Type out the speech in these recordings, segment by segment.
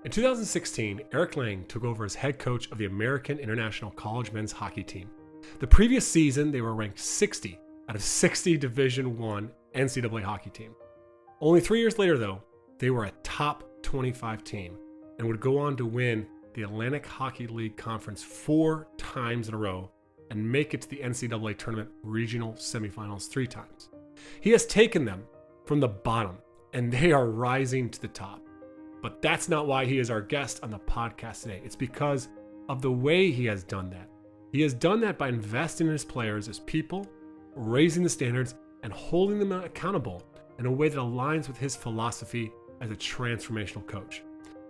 In 2016, Eric Lang took over as head coach of the American International College men's hockey team. The previous season, they were ranked 60 out of 60 Division I NCAA hockey team. Only 3 years later, though, they were a top 25 team and would go on to win the Atlantic Hockey League Conference 4 times in a row and make it to the NCAA tournament regional semifinals 3 times. He has taken them from the bottom, and they are rising to the top. But that's not why he is our guest on the podcast today. It's because of the way he has done that. He has done that by investing in his players as people, raising the standards, and holding them accountable in a way that aligns with his philosophy as a transformational coach.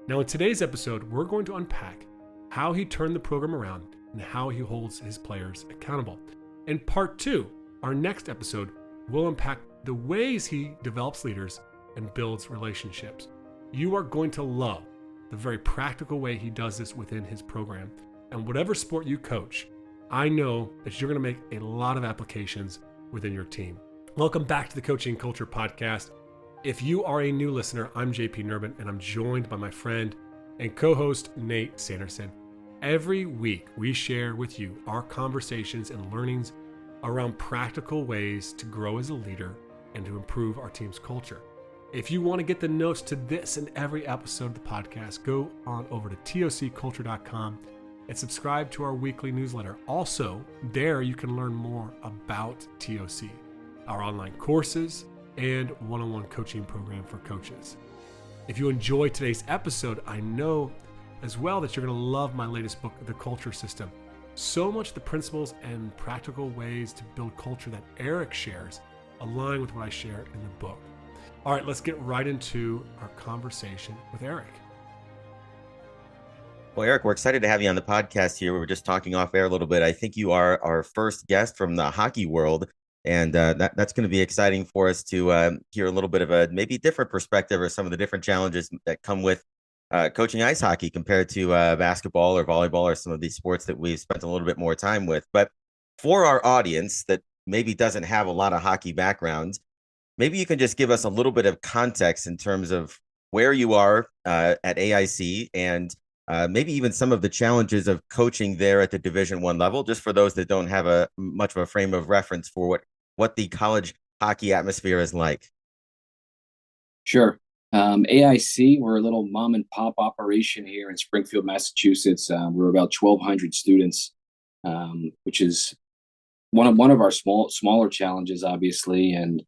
Now, in today's episode, we're going to unpack how he turned the program around and how he holds his players accountable. In part 2, our next episode, will unpack the ways he develops leaders and builds relationships. You are going to love the very practical way he does this within his program. And whatever sport you coach, I know that you're going to make a lot of applications within your team. Welcome back to the Coaching Culture Podcast. If you are a new listener, I'm JP Nurbin, and I'm joined by my friend and co-host Nate Sanderson. Every week, we share with you our conversations and learnings around practical ways to grow as a leader and to improve our team's culture. If you want to get the notes to this and every episode of the podcast, go on over to tocculture.com and subscribe to our weekly newsletter. Also, there you can learn more about TOC, our online courses, and one-on-one coaching program for coaches. If you enjoyed today's episode, I know as well that you're going to love my latest book, The Culture System. So much of the principles and practical ways to build culture that Eric shares align with what I share in the book. All right, let's get right into our conversation with Eric. Well, Eric, we're excited to have you on the podcast here. We were just talking off air a little bit. I think you are our first guest from the hockey world, and that's going to be exciting for us to hear a little bit of a maybe different perspective or some of the different challenges that come with coaching ice hockey compared to basketball or volleyball or some of these sports that we've spent a little bit more time with. But for our audience that maybe doesn't have a lot of hockey backgrounds, maybe you can just give us a little bit of context in terms of where you are at AIC and maybe even some of the challenges of coaching there at the Division I level, just for those that don't have a much of a frame of reference for what the college hockey atmosphere is like. Sure. AIC, we're a little mom and pop operation here in Springfield, Massachusetts. We're about 1,200 students, which is one of our smaller challenges, obviously. And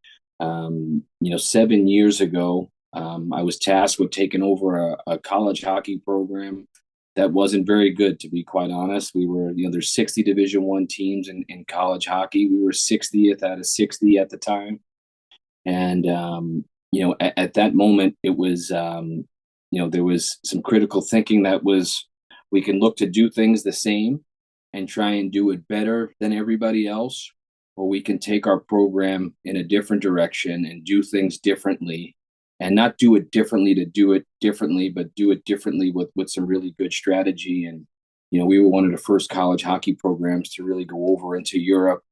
7 years ago, I was tasked with taking over a college hockey program that wasn't very good, to be quite honest. We were, there's 60 Division I teams in college hockey. We were 60th out of 60 at the time. And, at that moment, it was, there was some critical thinking that was, we can look to do things the same and try and do it better than everybody else, or we can take our program in a different direction and do things differently, and not do it differently to do it differently, but do it differently with some really good strategy. And, we were one of the first college hockey programs to really go over into Europe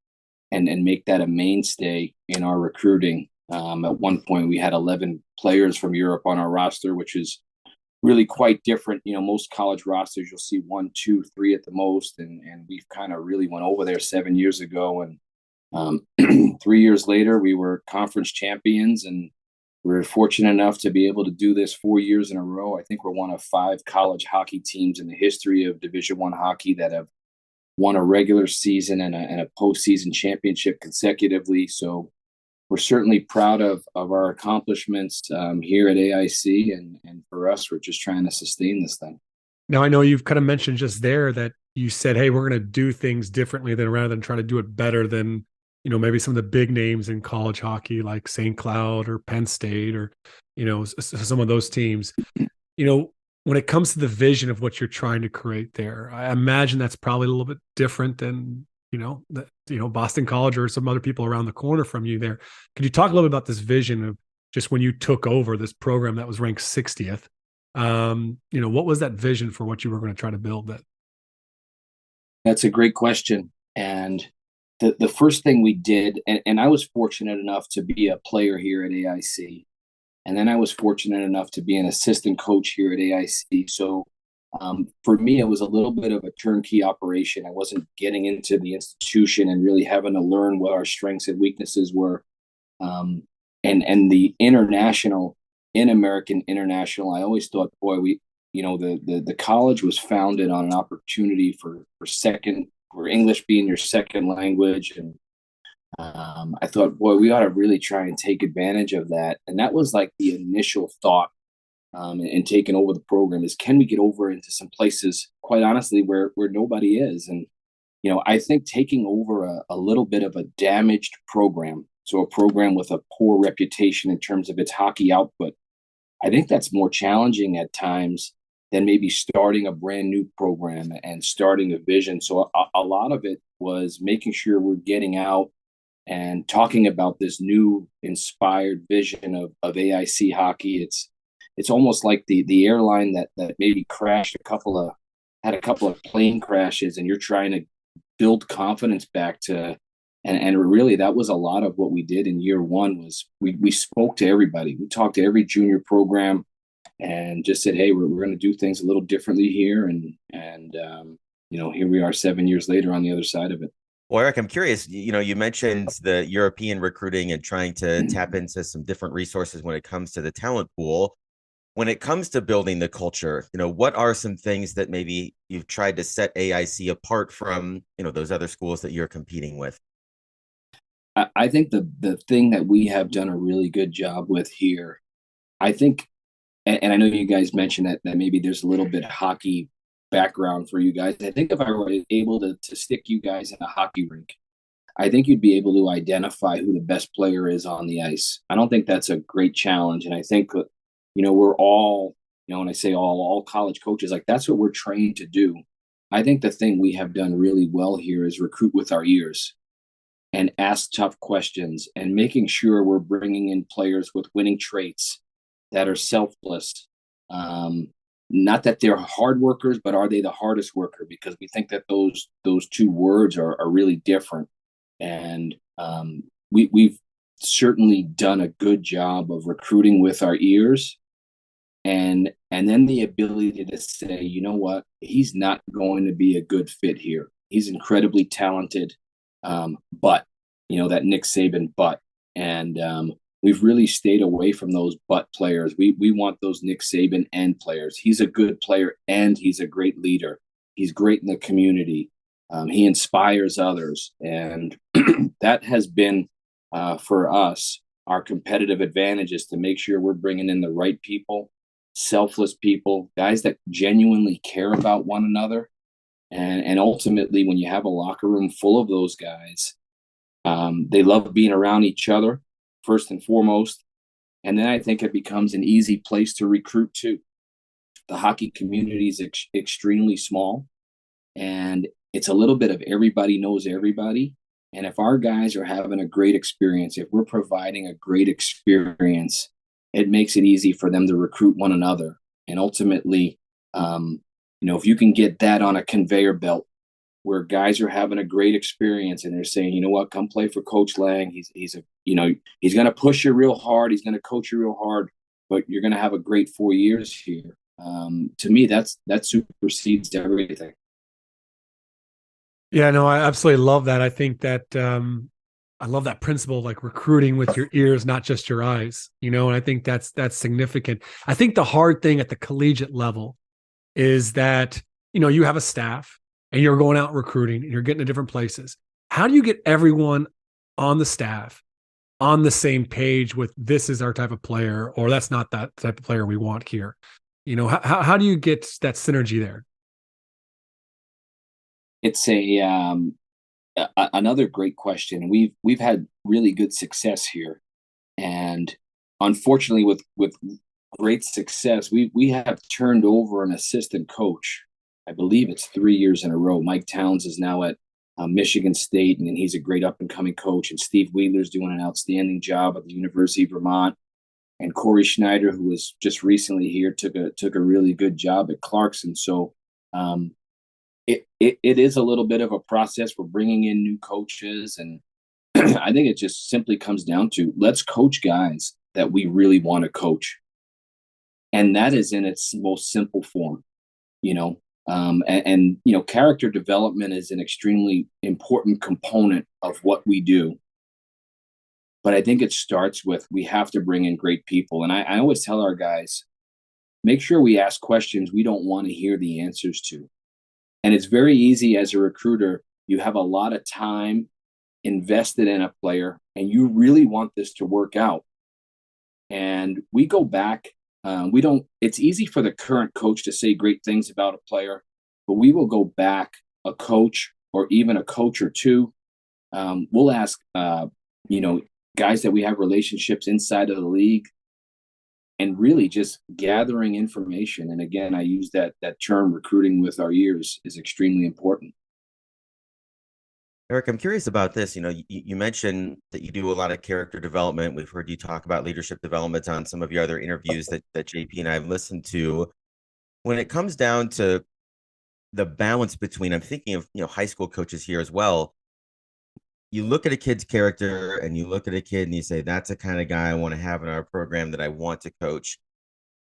and make that a mainstay in our recruiting. At one point, we had 11 players from Europe on our roster, which is really quite different. Most college rosters, you'll see 1, 2, 3 at the most. And we've kind of really went over there 7 years ago. And 3 years later, we were conference champions, and we were fortunate enough to be able to do this 4 years in a row. I think we're one of 5 college hockey teams in the history of Division I hockey that have won a regular season and a postseason championship consecutively. So we're certainly proud of our accomplishments here at AIC, and for us, we're just trying to sustain this thing. Now, I know you've kind of mentioned just there that you said, hey, we're going to do things differently rather than trying to do it better than, maybe some of the big names in college hockey like St. Cloud or Penn State or, some of those teams. When it comes to the vision of what you're trying to create there, I imagine that's probably a little bit different than, Boston College or some other people around the corner from you there. Could you talk a little bit about this vision of just when you took over this program that was ranked 60th? What was that vision for what you were going to try to build that? That's a great question. And the first thing we did, and I was fortunate enough to be a player here at AIC. And then I was fortunate enough to be an assistant coach here at AIC. So for me, it was a little bit of a turnkey operation. I wasn't getting into the institution and really having to learn what our strengths and weaknesses were. And the international, in American international, I always thought, boy, the college was founded on an opportunity for English being your second language. And I thought, boy, we ought to really try and take advantage of that. And that was like the initial thought in taking over the program is, can we get over into some places, quite honestly, where nobody is? And, I think taking over a little bit of a damaged program, so a program with a poor reputation in terms of its hockey output, I think that's more challenging at times than maybe starting a brand new program and starting a vision. So a lot of it was making sure we're getting out and talking about this new inspired vision of AIC hockey. It's almost like the airline that maybe crashed had a couple of plane crashes, and you're trying to build confidence back to, and really that was a lot of what we did in year one. Was we spoke to everybody. We talked to every junior program and just said, hey, we're going to do things a little differently here, and here we are 7 years later on the other side of it. Well, Eric, I'm curious, you mentioned the European recruiting and trying to tap into some different resources when it comes to the talent pool. When it comes to building the culture, what are some things that maybe you've tried to set AIC apart from, those other schools that you're competing with? I think the thing that we have done a really good job with here, I think, and I know you guys mentioned that maybe there's a little bit of hockey background for you guys. I think if I were able to stick you guys in a hockey rink, I think you'd be able to identify who the best player is on the ice. I don't think that's a great challenge. And I think, we're all, when I say all college coaches, like that's what we're trained to do. I think the thing we have done really well here is recruit with our ears and ask tough questions and making sure we're bringing in players with winning traits that are selfless. Not that they're hard workers, but are they the hardest worker? Because we think that those two words are really different. And we've certainly done a good job of recruiting with our ears, and then the ability to say, you know what, he's not going to be a good fit here. He's incredibly talented, but that Nick Saban but, and we've really stayed away from those but players. We want those Nick Saban and players. He's a good player and he's a great leader. He's great in the community. He inspires others, and that has been for us our competitive advantage, is to make sure we're bringing in the right people, selfless people, guys that genuinely care about one another. And ultimately, when you have a locker room full of those guys, they love being around each other, first and foremost. And then I think it becomes an easy place to recruit too. The hockey community is extremely small, and it's a little bit of everybody knows everybody. And if our guys are having a great experience, if we're providing a great experience, it makes it easy for them to recruit one another. And ultimately, if you can get that on a conveyor belt where guys are having a great experience and they're saying, you know what, come play for Coach Lang. He's going to push you real hard. He's going to coach you real hard, but you're going to have a great 4 years here. To me, that supersedes everything. Yeah, no, I absolutely love that. I think that I love that principle, like recruiting with your ears, not just your eyes, and I think that's significant. I think the hard thing at the collegiate level is that, you have a staff and you're going out recruiting and you're getting to different places. How do you get everyone on the staff on the same page with, this is our type of player, or that's not that type of player we want here? How do you get that synergy there? It's another great question. We've had really good success here, and unfortunately, with great success, we have turned over an assistant coach. I believe it's 3 years in a row. Mike Towns is now at Michigan State, and he's a great up and coming coach. And Steve Wheeler's doing an outstanding job at the University of Vermont. And Corey Schneider, who was just recently here, took a really good job at Clarkson. So it is a little bit of a process. We're bringing in new coaches, and I think it just simply comes down to, let's coach guys that we really want to coach. And that is in its most simple form, you know. You know, character development is an extremely important component of what we do. But I think it starts with we have to bring in great people. And I always tell our guys, make sure we ask questions we don't want to hear the answers to. And it's very easy as a recruiter. You have a lot of time invested in a player and you really want this to work out. And we go back. We don't, it's easy for the current coach to say great things about a player, but we will go back a coach or even a coach or two. We'll ask, you know, guys that we have relationships inside of the league and really just gathering information. And again, I use that term recruiting with our ears is extremely important. Eric, I'm curious about this. You know, you mentioned that you do a lot of character development. We've heard you talk about leadership development on some of your other interviews that JP and I have listened to. When it comes down to the balance between, I'm thinking of, you know, high school coaches here as well. You look at a kid's character and you look at a kid and you say, that's the kind of guy I want to have in our program that I want to coach.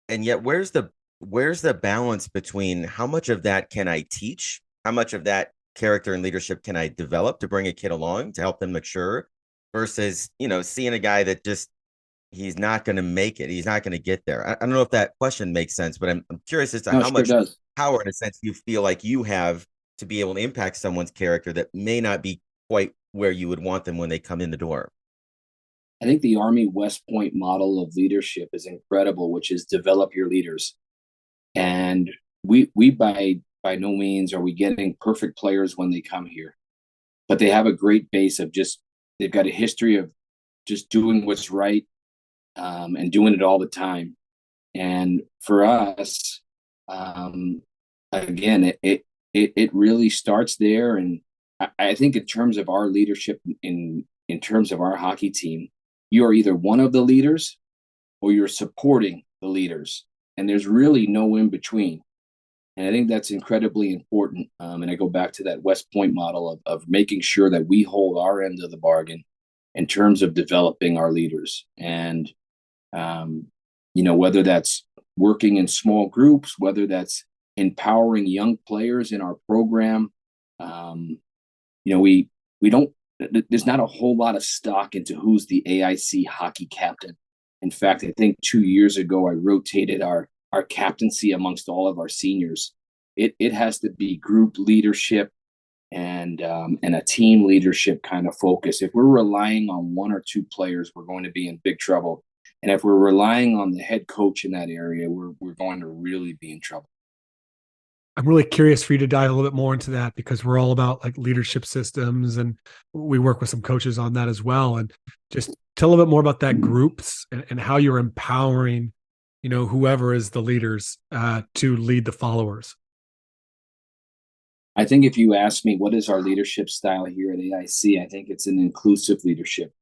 And yet where's the balance between how much of that can I teach? How much of that character and leadership can I develop to bring a kid along to help them mature versus, you know, seeing a guy that just, he's not going to make it. He's not going to get there. I don't know if that question makes sense, but I'm curious as to No, how sure much does. power, in a sense, you feel like you have to be able to impact someone's character that may not be quite where you would want them when they come in the door. I think the Army West Point model of leadership is incredible, which is develop your leaders. And we by no means are we getting perfect players when they come here, but they have a great base of just they've got a history of just doing what's right and doing it all the time. And for us, again, it really starts there. And I think in terms of our leadership, in terms of our hockey team, you are either one of the leaders or you're supporting the leaders, and there's really no in between. And I think that's incredibly important. And I go back to that West Point model of making sure that we hold our end of the bargain in terms of developing our leaders. And, you know, whether that's working in small groups, whether that's empowering young players in our program, you know, we don't, there's not a whole lot of stock into who's the AIC hockey captain. In fact, I think 2 years ago, I rotated our captaincy amongst all of our seniors. It has to be group leadership and a team leadership kind of focus. If we're relying on one or two players, we're going to be in big trouble. And if we're relying on the head coach in that area, we're going to really be in trouble. I'm really curious for you to dive a little bit more into that because we're all about like leadership systems and we work with some coaches on that as well. And just tell a little bit more about that groups and how you're empowering, you know, whoever is the leaders to lead the followers. I think if you ask me, what is our leadership style here at AIC? I think it's an inclusive leadership.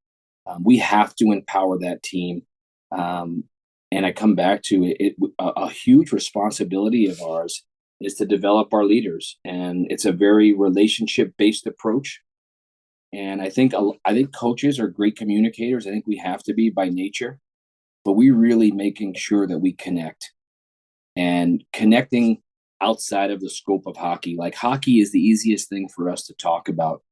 We have to empower that team. And I come back to it, a huge responsibility of ours is to develop our leaders. And it's a very relationship-based approach. And I think coaches are great communicators. I think we have to be by nature, but we really making sure that we connect and connecting outside of the scope of hockey. Like hockey is the easiest thing for us to talk about.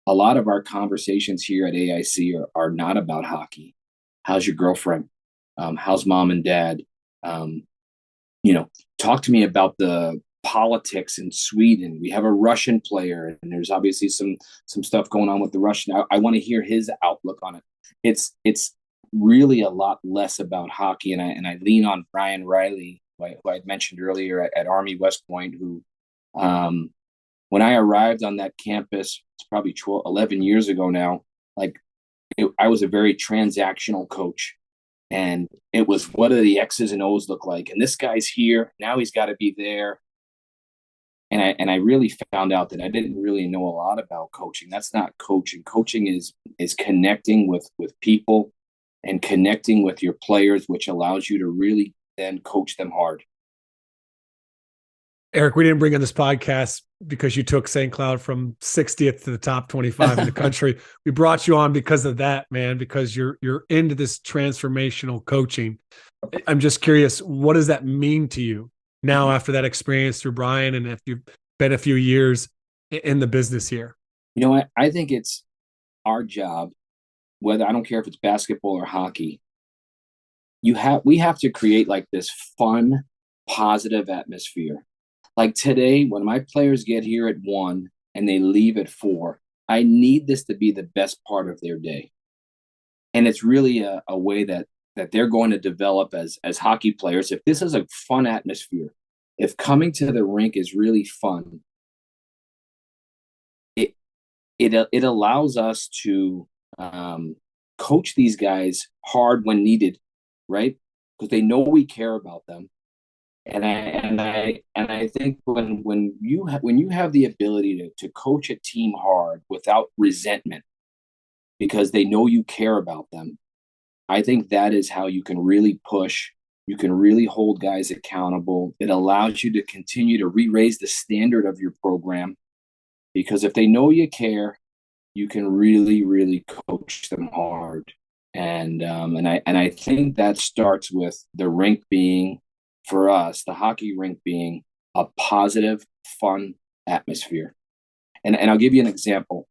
A lot of our conversations here at AIC are not about hockey. How's your girlfriend? How's mom and dad? You know, talk to me about the politics in Sweden. We have a Russian player, and there's obviously some stuff going on with the Russian. I want to hear his outlook on it. It's really a lot less about hockey, and I lean on Brian Riley, who I mentioned earlier at Army West Point, who when I arrived on that campus, it's probably 11 years ago now, I was a very transactional coach. And it was, what do the X's and O's look like? And this guy's here, now he's got to be there. And I really found out that I didn't really know a lot about coaching. That's not coaching. Coaching is connecting with people and connecting with your players, which allows you to really then coach them hard. Eric, we didn't bring on this podcast because you took St. Cloud from 60th to the top 25 in the country. We brought you on because of that, man, because you're into this transformational coaching. I'm just curious, what does that mean to you now after that experience through Brian and if you've been a few years in the business here? You know what? I think it's our job, whether I don't care if it's basketball or hockey, we have to create like this fun, positive atmosphere. Like today, when my players get here at 1 and they leave at 4, I need this to be the best part of their day. And it's really a way that they're going to develop as hockey players. If this is a fun atmosphere, if coming to the rink is really fun, it allows us to coach these guys hard when needed, right? Because they know we care about them. And I think when you have the ability to coach a team hard without resentment, because they know you care about them, I think that is how you can really push. You can really hold guys accountable. It allows you to continue to re-raise the standard of your program, because if they know you care, you can really, really coach them hard. And I think that starts with the rink being, for us, the hockey rink being a positive, fun atmosphere. And I'll give you an example.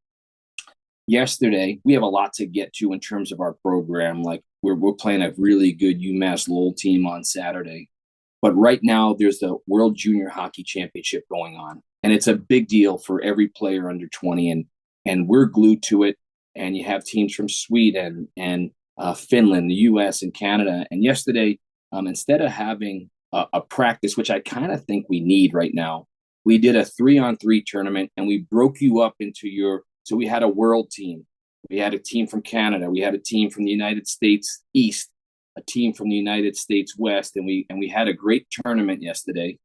Yesterday, we have a lot to get to in terms of our program. Like we're playing a really good UMass Lowell team on Saturday. But right now, there's the World Junior Hockey Championship going on. And it's a big deal for every player under 20. And we're glued to it. And you have teams from Sweden and Finland, the US, and Canada. And yesterday, instead of having a practice, which I kind of think we need right now, we did a 3-on-3 tournament, and we broke you up into so we had a world team. We had a team from Canada. We had a team from the United States East, a team from the United States West, and we had a great tournament yesterday.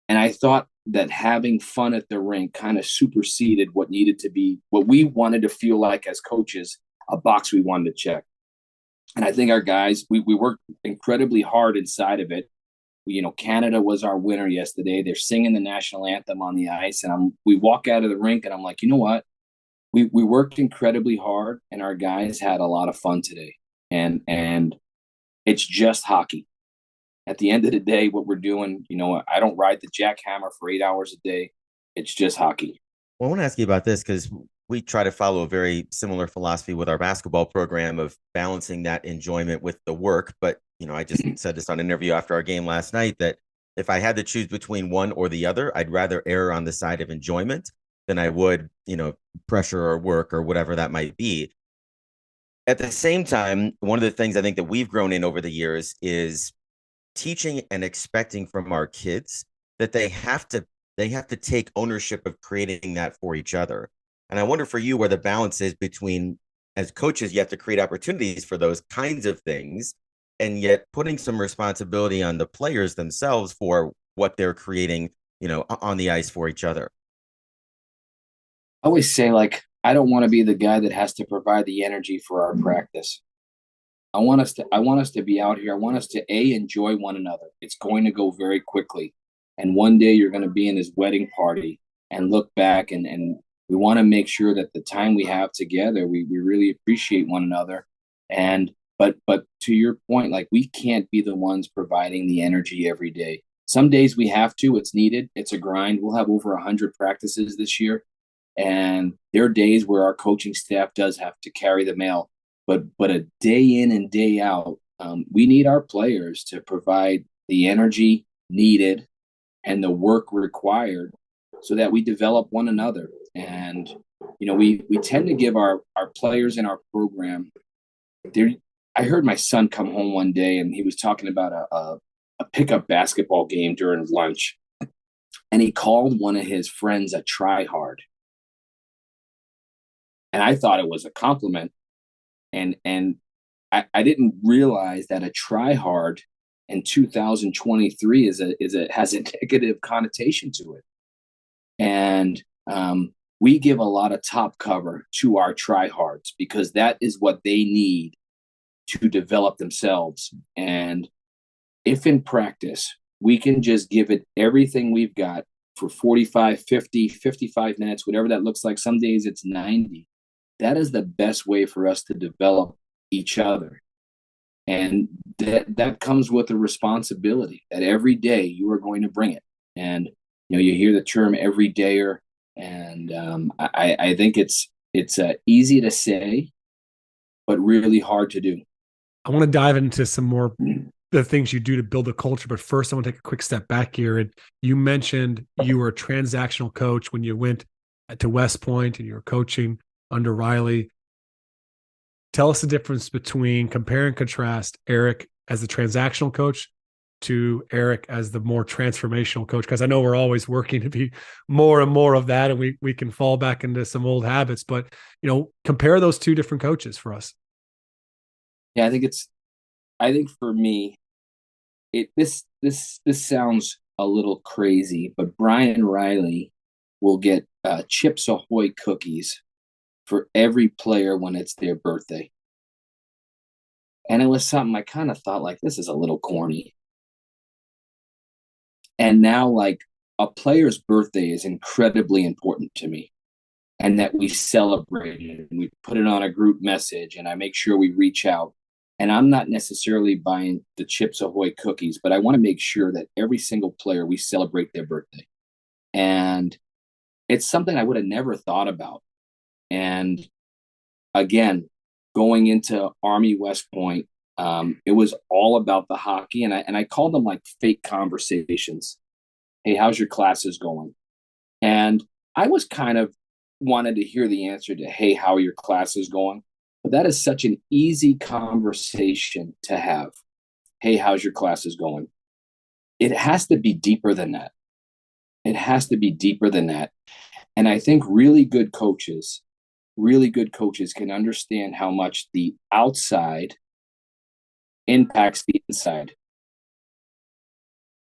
And I thought that having fun at the rink kind of superseded what needed to be, what we wanted to feel like as coaches, a box we wanted to check. And I think our guys, we worked incredibly hard inside of it. Canada was our winner yesterday. They're singing the national anthem on the ice. And we walk out of the rink and I'm like, you know what? We worked incredibly hard and our guys had a lot of fun today. And it's just hockey. At the end of the day, what we're doing, I don't ride the jackhammer for 8 hours a day. It's just hockey. Well, I want to ask you about this because we try to follow a very similar philosophy with our basketball program of balancing that enjoyment with the work. But, I just said this on an interview after our game last night that if I had to choose between one or the other, I'd rather err on the side of enjoyment than I would, pressure or work or whatever that might be. At the same time, one of the things I think that we've grown in over the years is teaching and expecting from our kids that they have to take ownership of creating that for each other. And I wonder for you where the balance is between, as coaches, you have to create opportunities for those kinds of things, and yet putting some responsibility on the players themselves for what they're creating, on the ice for each other. I always say, I don't want to be the guy that has to provide the energy for our practice. I want us to be out here. I want us to enjoy one another. It's going to go very quickly. And one day you're going to be in his wedding party and look back and we want to make sure that the time we have together, we really appreciate one another. But to your point, we can't be the ones providing the energy every day. Some days we have to, it's needed. It's a grind. We'll have over 100 practices this year. And there are days where our coaching staff does have to carry the mail. But a day in and day out, we need our players to provide the energy needed and the work required so that we develop one another. And, we tend to give our players in our program, I heard my son come home one day and he was talking about a pickup basketball game during lunch. And he called one of his friends a tryhard. And I thought it was a compliment. And I didn't realize that a tryhard in 2023 has a negative connotation to it. And we give a lot of top cover to our tryhards because that is what they need to develop themselves. And if in practice we can just give it everything we've got for 45, 50, 55 minutes, whatever that looks like. Some days it's 90. That is the best way for us to develop each other. And that comes with a responsibility that every day you are going to bring it. And, you hear the term everydayer. And I think it's easy to say, but really hard to do. I want to dive into some more the things you do to build a culture. But first, I want to take a quick step back here. And you mentioned you were a transactional coach when you went to West Point and you were coaching under Riley. Tell us the difference between compare and contrast Eric as the transactional coach to Eric as the more transformational coach, because I know we're always working to be more and more of that, and we can fall back into some old habits. But compare those two different coaches for us. Yeah, I think for me, this sounds a little crazy, but Brian Riley will get Chips Ahoy cookies for every player when it's their birthday. And it was something I kind of thought, like, this is a little corny. And now, like, a player's birthday is incredibly important to me, and that we celebrate it and we put it on a group message, and I make sure we reach out. And I'm not necessarily buying the Chips Ahoy cookies, but I want to make sure that every single player, we celebrate their birthday. And it's something I would have never thought about. And again, going into Army West Point, it was all about the hockey. And I called them like fake conversations. Hey, how's your classes going? And I was kind of wanted to hear the answer to, hey, how are your classes going? But that is such an easy conversation to have. Hey, how's your classes going? It has to be deeper than that. It has to be deeper than that. And I think really good coaches can understand how much the outside impacts the inside.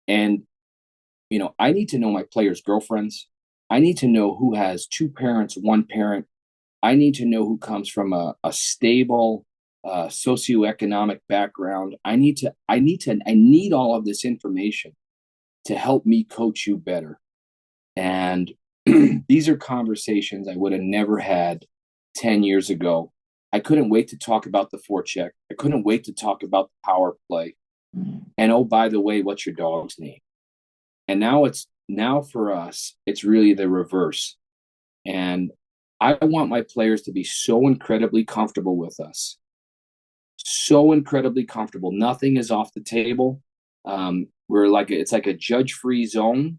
And, I need to know my players' girlfriends. I need to know who has two parents, one parent. I need to know who comes from a stable socioeconomic background. I need all of this information to help me coach you better. And these are conversations I would have never had 10 years ago. I couldn't wait to talk about the forecheck. I couldn't wait to talk about the power play. And oh, by the way, what's your dog's name? And now for us, it's really the reverse. And I want my players to be so incredibly comfortable with us. So incredibly comfortable. Nothing is off the table. It's like a judge-free zone.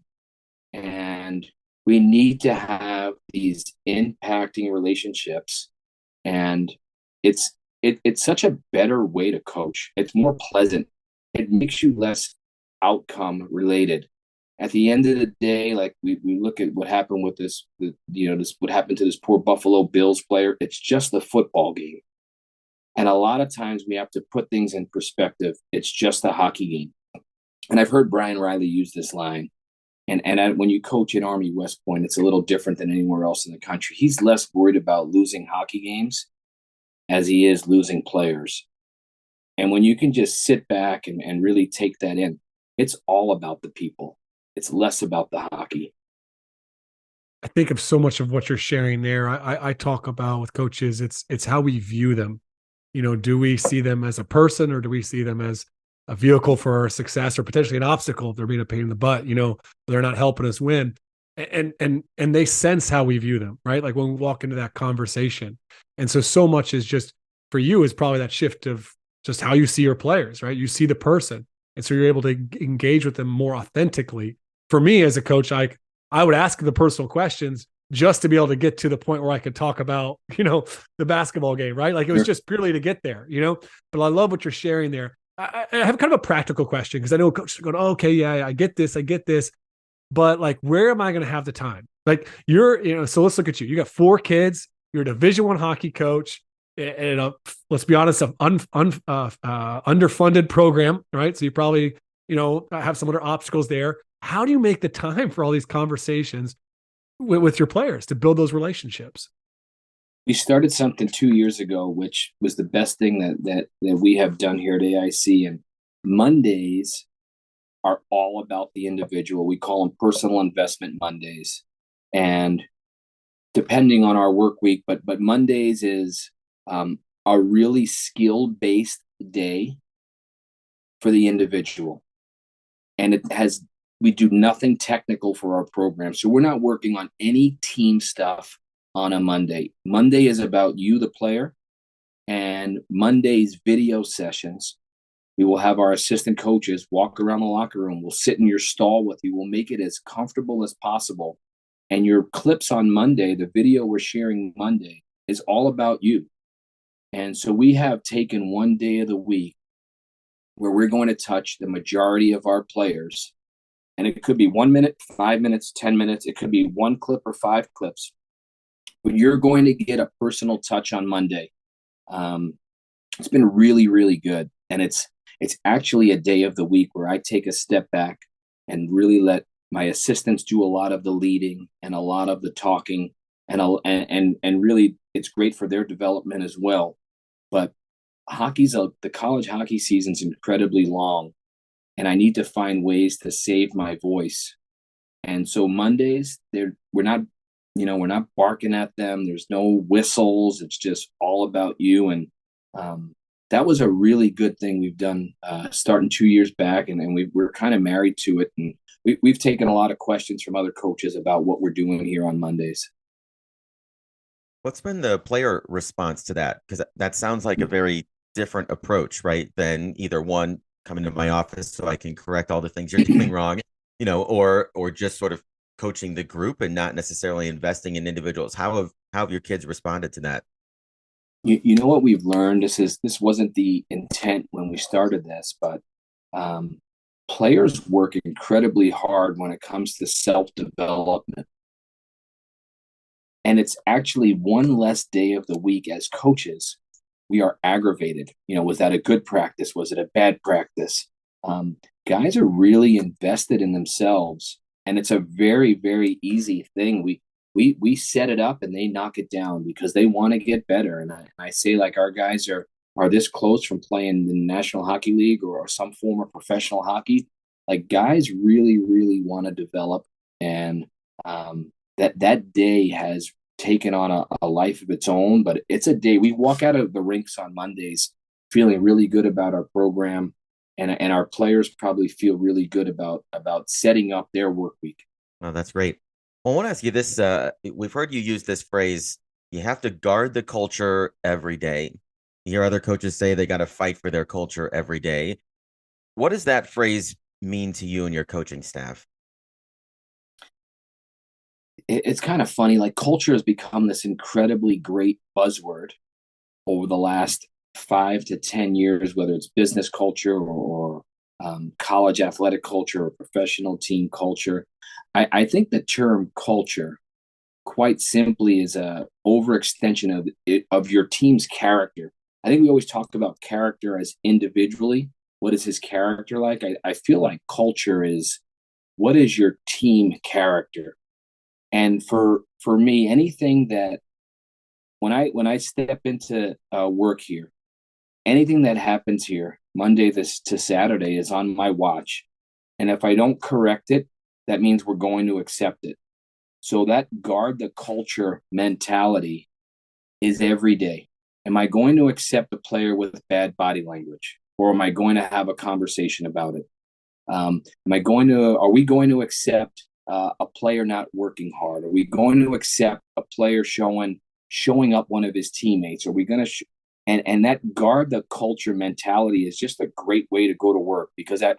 And we need to have these impacting relationships. And it's such a better way to coach. It's more pleasant. It makes you less outcome related. At the end of the day, like we look at what happened with what happened to this poor Buffalo Bills player. It's just a football game. And a lot of times we have to put things in perspective. It's just a hockey game. And I've heard Brian Riley use this line. And when you coach at Army West Point, it's a little different than anywhere else in the country. He's less worried about losing hockey games as he is losing players. And when you can just sit back and really take that in, it's all about the people. It's less about the hockey. I think of so much of what you're sharing there. I talk about with coaches, it's how we view them. Do we see them as a person, or do we see them as a vehicle for our success, or potentially an obstacle if they're being a pain in the butt? They're not helping us win. And they sense how we view them, right? Like when we walk into that conversation. And so much is just for you is probably that shift of just how you see your players, right? You see the person. And so you're able to engage with them more authentically. For me as a coach, I would ask the personal questions just to be able to get to the point where I could talk about, the basketball game, right? Like it was just purely to get there, but I love what you're sharing there. I have kind of a practical question, because I know coaches are going, oh, okay, yeah, I get this, but like, where am I going to have the time? Like so let's look at you. You got 4 kids, you're a Division I hockey coach, and let's be honest, an underfunded program, right? So you probably, have some other obstacles there. How do you make the time for all these conversations with your players to build those relationships? We started something 2 years ago, which was the best thing that we have done here at AIC. And Mondays are all about the individual. We call them personal investment Mondays. And depending on our work week, but Mondays is a really skill-based day for the individual. And we do nothing technical for our program. So we're not working on any team stuff on a Monday. Monday is about you, the player, and Monday's video sessions. We will have our assistant coaches walk around the locker room. We'll sit in your stall with you. We'll make it as comfortable as possible. And your clips on Monday, the video we're sharing Monday, is all about you. And so we have taken one day of the week where we're going to touch the majority of our players. And it could be 1 minute, 5 minutes, 10 minutes. It could be one clip or 5 clips. But you're going to get a personal touch on Monday. It's been really, really good. And it's actually a day of the week where I take a step back and really let my assistants do a lot of the leading and a lot of the talking, and really it's great for their development as well. But the college hockey season's incredibly long, and I need to find ways to save my voice. And so Mondays, we're not barking at them. There's no whistles. It's just all about you. And that was a really good thing we've done starting 2 years back, and we're kind of married to it. And we've taken a lot of questions from other coaches about what we're doing here on Mondays. What's been the player response to that? Because that sounds like a very different approach, right? Than either one, coming to my office so I can correct all the things you're doing wrong, or just sort of coaching the group and not necessarily investing in individuals. How have your kids responded to that? You know what we've learned? This wasn't the intent when we started this, but players work incredibly hard when it comes to self-development. And it's actually one less day of the week as coaches. We are aggravated. Was that a good practice? Was it a bad practice? Guys are really invested in themselves, and it's a very, very easy thing. We set it up and they knock it down because they want to get better. And I say, like, our guys are this close from playing the National Hockey League or some form of professional hockey. Like, guys really, really want to develop, and that day has taken on a life of its own. But it's a day we walk out of the rinks on Mondays feeling really good about our program, and our players probably feel really good about setting up their work week. Oh, that's great. Well, I want to ask you this. We've heard you use this phrase, you have to guard the culture every day. You hear other coaches say they got to fight for their culture every day. What does that phrase mean to you and your coaching staff? It's kind of funny. Like, culture has become this incredibly great buzzword over the last 5 to 10 years, whether it's business culture or college athletic culture or professional team culture. I think the term culture, quite simply, is a overextension of your team's character. I think we always talk about character as individually. What is his character like? I feel like culture is, what is your team character? And for me, anything that when I step into work here, anything that happens here Monday to Saturday is on my watch. And if I don't correct it, that means we're going to accept it. So that guard the culture mentality is every day. Am I going to accept a player with bad body language, or am I going to have a conversation about it? Are we going to accept a player not working hard? Are we going to accept a player showing up one of his teammates? Are we going to and that guard the culture mentality is just a great way to go to work, because that,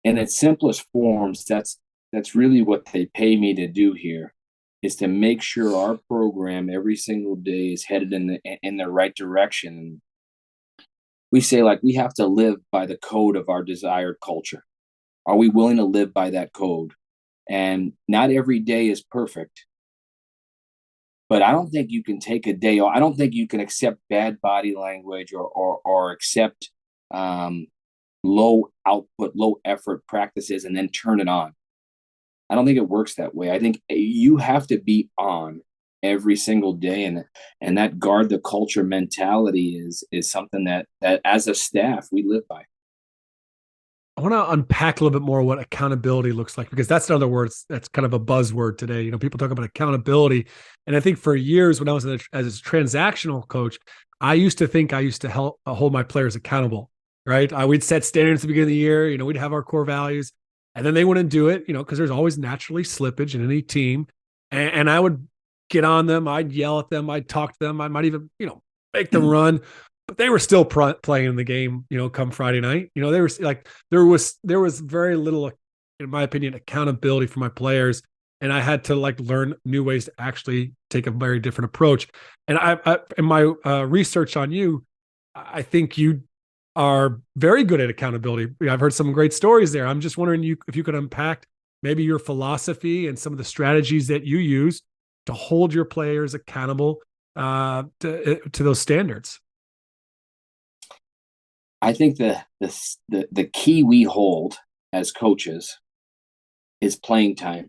in its simplest forms, that's really what they pay me to do here, is to make sure our program every single day is headed in the right direction. We say, like, we have to live by the code of our desired culture. Are we willing to live by that code? And not every day is perfect, but I don't think you can take a day off. I don't think you can accept bad body language or accept low output, low effort practices and then turn it on. I don't think it works that way. I think you have to be on every single day, and that guard the culture mentality is something that as a staff we live by. want to unpack a little bit more what accountability looks like, because that's another word that's kind of a buzzword today. People talk about accountability, and I think for years when I was as a transactional coach, I used to think I used to help hold my players accountable. Right? We'd set standards at the beginning of the year. We'd have our core values, and then they wouldn't do it. Because there's always naturally slippage in any team, and I would get on them. I'd yell at them. I'd talk to them. I might even make them run. But they were still playing the game, come Friday night. They were like, there was very little, in my opinion, accountability for my players. And I had to learn new ways to actually take a very different approach. And I in my research on you, I think you are very good at accountability. I've heard some great stories there. I'm just wondering if you could unpack maybe your philosophy and some of the strategies that you use to hold your players accountable to those standards. I think the key we hold as coaches is playing time,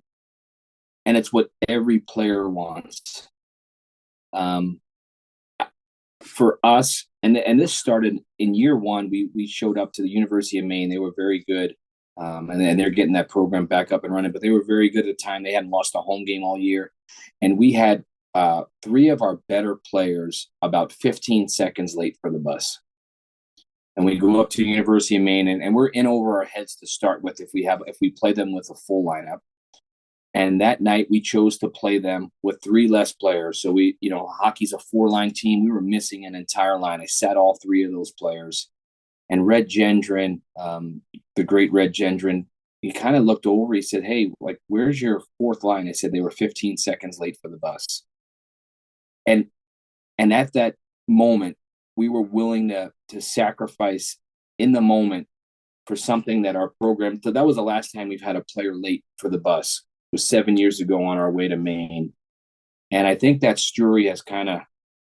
and it's what every player wants. For us, and this started in year one. We showed up to the University of Maine. They were very good, and they're getting that program back up and running. But they were very good at the time. They hadn't lost a home game all year, and we had 3 of our better players about 15 seconds late for the bus. And we go up to the University of Maine, and we're in over our heads to start with if we play them with a full lineup. And that night we chose to play them with 3 less players. So hockey's a 4-line team. We were missing an entire line. I sat all 3 of those players. And Red Gendron, the great Red Gendron, he kind of looked over. He said, "Hey, where's your 4th line?" I said, "They were 15 seconds late for the bus." And at that moment, we were willing to sacrifice in the moment for something that our program. So that was the last time we've had a player late for the bus. It was 7 years ago on our way to Maine. And I think that story has kind of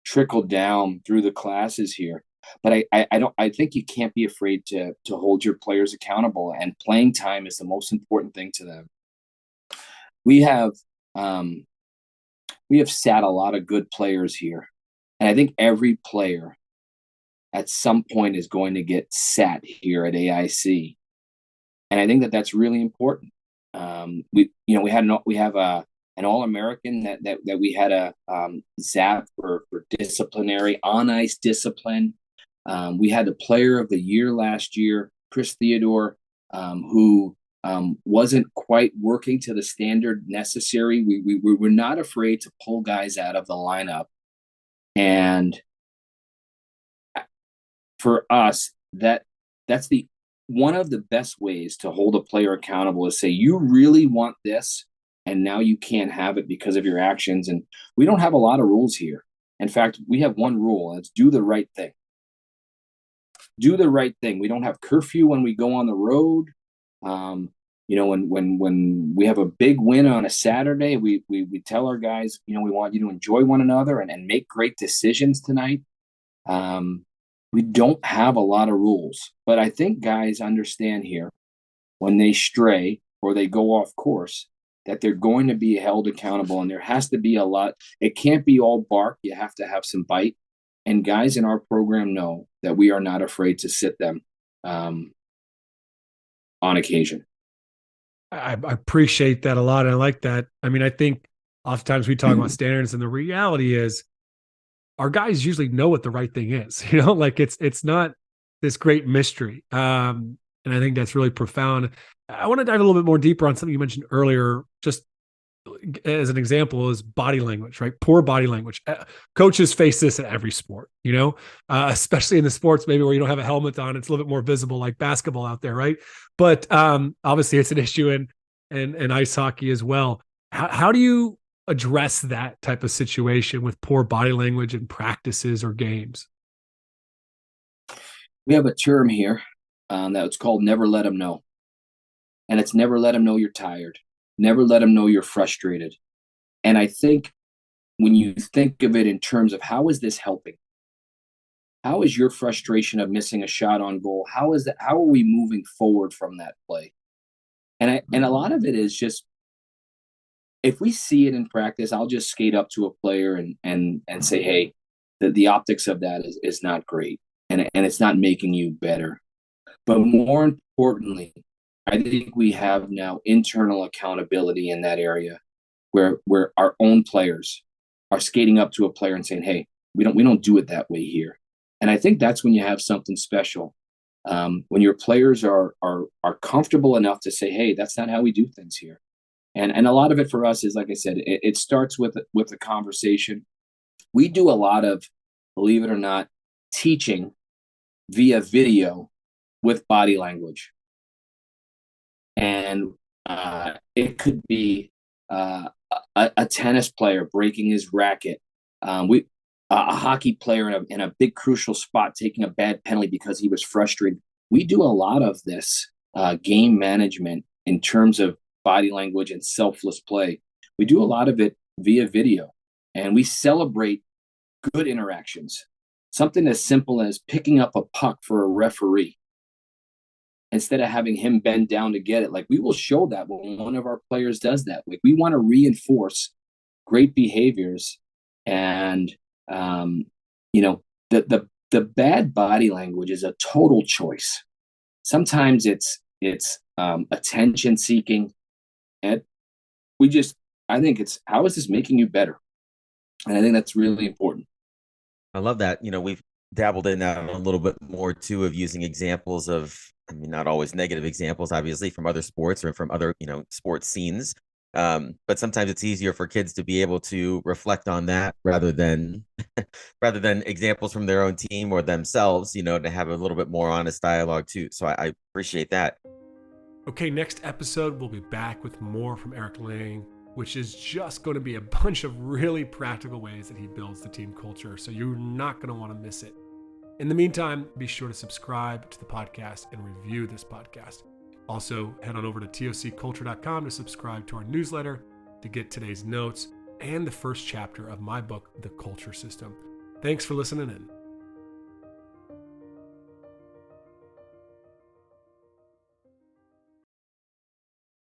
trickled down through the classes here. But I think you can't be afraid to hold your players accountable, and playing time is the most important thing to them. We have sat a lot of good players here. And I think every player at some point is going to get sat here at AIC, and I think that that's really important. We have an All-American that we had a ZAP for disciplinary on ice discipline. We had the Player of the Year last year, Chris Theodore, who wasn't quite working to the standard necessary. We were not afraid to pull guys out of the lineup, and for us, that's one of the best ways to hold a player accountable is say, you really want this, and now you can't have it because of your actions. And we don't have a lot of rules here. In fact, we have one rule, and it's do the right thing. Do the right thing. We don't have curfew when we go on the road. When we have a big win on a Saturday, we tell our guys, we want you to enjoy one another and make great decisions tonight. We don't have a lot of rules, but I think guys understand here when they stray or they go off course that they're going to be held accountable, and there has to be a lot. It can't be all bark. You have to have some bite. And guys in our program know that we are not afraid to sit them on occasion. I appreciate that a lot. And I like that. I mean, I think oftentimes we talk about standards, and the reality is our guys usually know what the right thing is, it's not this great mystery. And I think that's really profound. I want to dive a little bit more deeper on something you mentioned earlier, just as an example, is body language, right? Poor body language. Coaches face this at every sport, especially in the sports maybe where you don't have a helmet on. It's a little bit more visible, like basketball out there, right? But obviously it's an issue in ice hockey as well. How do you address that type of situation with poor body language in practices or games? We have a term here that's called never let them know. And it's never let them know you're tired. Never let them know you're frustrated. And I think when you think of it in terms of how is this helping? How is your frustration of missing a shot on goal? How are we moving forward from that play? And a lot of it is just, if we see it in practice, I'll just skate up to a player and say, hey, the optics of that is not great, and it's not making you better. But more importantly, I think we have now internal accountability in that area where our own players are skating up to a player and saying, "Hey, we don't do it that way here." And I think that's when you have something special. When your players are comfortable enough to say, "Hey, that's not how we do things here." And a lot of it for us is, like I said, it starts with a conversation. We do a lot of, believe it or not, teaching via video with body language. And it could be a tennis player breaking his racket, a hockey player in a big crucial spot taking a bad penalty because he was frustrated. We do a lot of this game management in terms of body language and selfless play. We do a lot of it via video, and we celebrate good interactions. Something as simple as picking up a puck for a referee instead of having him bend down to get it. Like, we will show that when one of our players does that. Like, we want to reinforce great behaviors. And the bad body language is a total choice. Sometimes it's attention seeking, and I think it's, how is this making you better? And I think that's really important. I love that. We've dabbled in that a little bit more too, of using examples of, I mean, not always negative examples, obviously, from other sports or from other, sports scenes. But sometimes it's easier for kids to be able to reflect on that rather than examples from their own team or themselves, to have a little bit more honest dialogue too. So I appreciate that. Okay, next episode, we'll be back with more from Eric Lang, which is just going to be a bunch of really practical ways that he builds the team culture. So you're not going to want to miss it. In the meantime, be sure to subscribe to the podcast and review this podcast. Also, head on over to tocculture.com to subscribe to our newsletter to get today's notes and the first chapter of my book, The Culture System. Thanks for listening in.